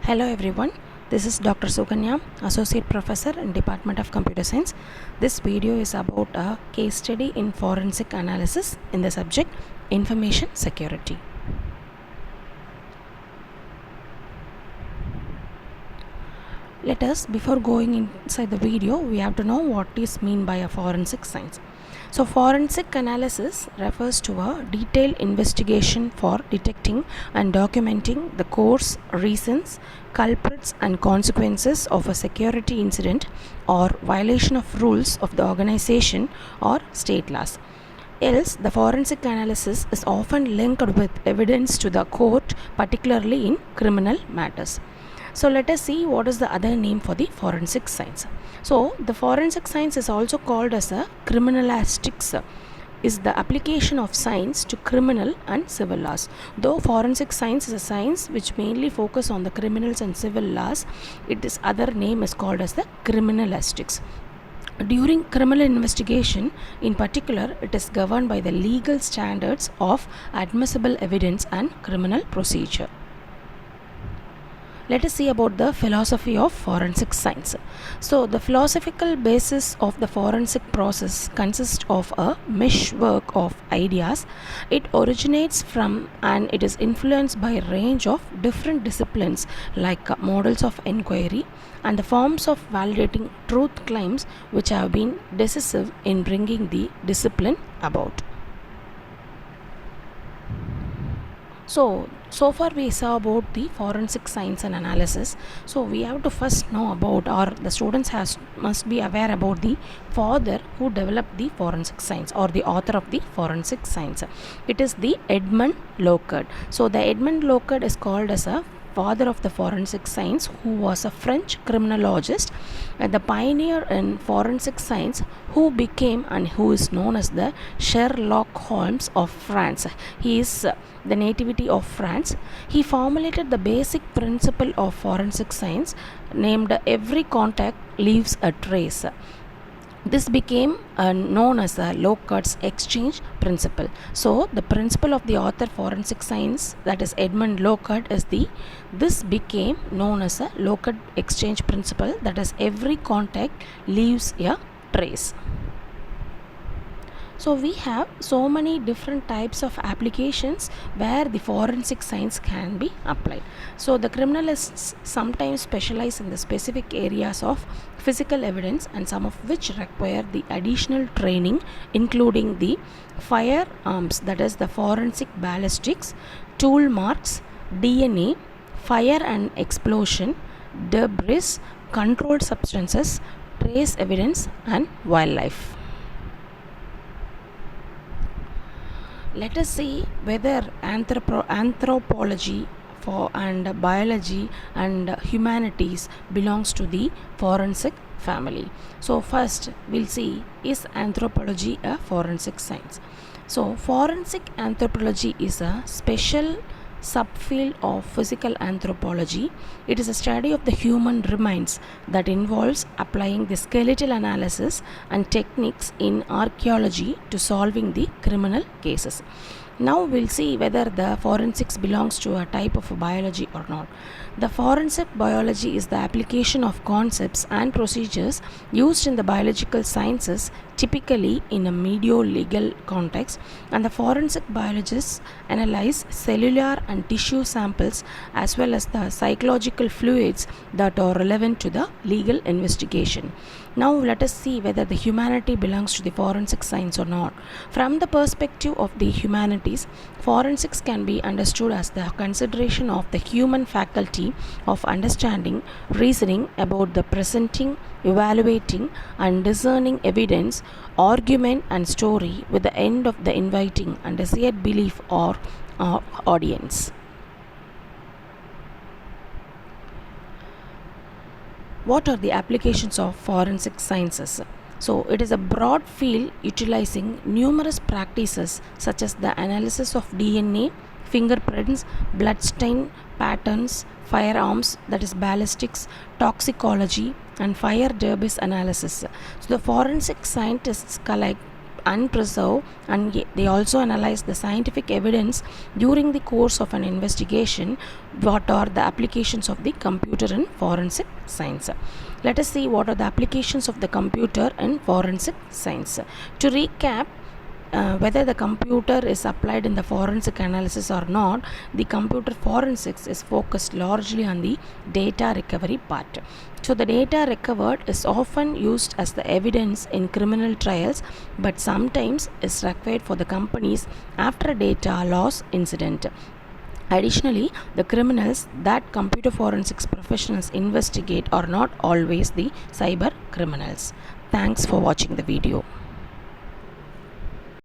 Hello everyone, this is Dr.S.S.Suganya, Associate Professor in Department of Computer Science. This video is about a case study in forensic analysis in the subject Information Security. Let us, before going inside the video, we have to know what is meant by a forensic science. So forensic analysis refers to a detailed investigation for detecting and documenting the cause, reasons, culprits and consequences of a security incident or violation of rules of the organization or state laws. Else, the forensic analysis is often linked with evidence to the court, particularly in criminal matters. So let us see what is the other name for the forensic science. So the forensic science is also called as a criminalistics, is the application of science to criminal and civil laws. Though forensic science is a science which mainly focus on the criminals and civil laws, its other name is called as the criminalistics. During criminal investigation, in particular, it is governed by the legal standards of admissible evidence and criminal procedure. Let us see about the philosophy of forensic science. So, the philosophical basis of the forensic process consists of a meshwork of ideas. It originates from and it is influenced by a range of different disciplines like models of inquiry and the forms of validating truth claims which have been decisive in bringing the discipline about. So far we saw about the forensic science and analysis. So we have to first know about, or the students must be aware about the father who developed the forensic science or the author of the forensic science. It is the Edmund Locard. So the Edmund Locard is called as a father of the forensic science, who was a French criminologist and the pioneer in forensic science, who became and who is known as the Sherlock Holmes of France. He is the nativity of France. He formulated the basic principle of forensic science named every contact leaves a trace. This became known as the Locard's exchange principle. So the principle of the author forensic science, that is Edmund Locard, is this became known as a Locard exchange principle, that is every contact leaves a trace. So we have so many different types of applications where the forensic science can be applied. So the criminalists sometimes specialize in the specific areas of physical evidence, and some of which require the additional training, including the firearms, that is the forensic ballistics, tool marks, DNA, fire and explosion, debris, controlled substances, trace evidence and wildlife. Let us see whether anthropology and biology and humanities belongs to the forensic family. So first we'll see, is anthropology a forensic science? So forensic anthropology is a special subfield of physical anthropology. It is a study of the human remains that involves applying the skeletal analysis and techniques in archaeology to solving the criminal cases. Now we'll see whether the forensics belongs to a type of biology or not. The forensic biology is the application of concepts and procedures used in the biological sciences, typically in a medio-legal context, and the forensic biologists analyze cellular and tissue samples as well as the psychological fluids that are relevant to the legal investigation. Now let us see whether the humanity belongs to the forensic science or not. From the perspective of the humanities, forensics can be understood as the consideration of the human faculty of understanding, reasoning about the presenting, evaluating and discerning evidence, argument and story with the end of the inviting and desired belief or audience. What are the applications of forensic sciences? So it is a broad field utilizing numerous practices such as the analysis of DNA, fingerprints, bloodstain patterns, firearms, that is ballistics, toxicology and fire debris analysis. So the forensic scientists collect and preserve, and they also analyze the scientific evidence during the course of an investigation. What are the applications of the computer in forensic science? Let us see what are the applications of the computer in forensic science. To recap, whether the computer is applied in the forensic analysis or not, the computer forensics is focused largely on the data recovery part. So the data recovered is often used as the evidence in criminal trials, but sometimes is required for the companies after a data loss incident. Additionally, the criminals that computer forensics professionals investigate are not always the cyber criminals. Thanks for watching the video.